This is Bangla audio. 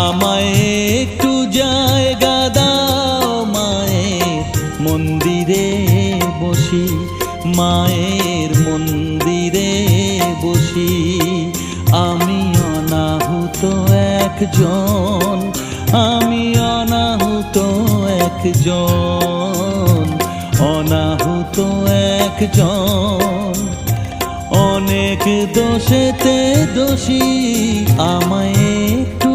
আমায় একটু জায়গা দাও মায়ের মন্দিরে বসি, মায়ের মন্দিরে বসি। আমি অনাহুত একজন, আমি অনাহুত একজন, অনাহুত একজন। অনেক দোষেতে দোষী, আমায় একটু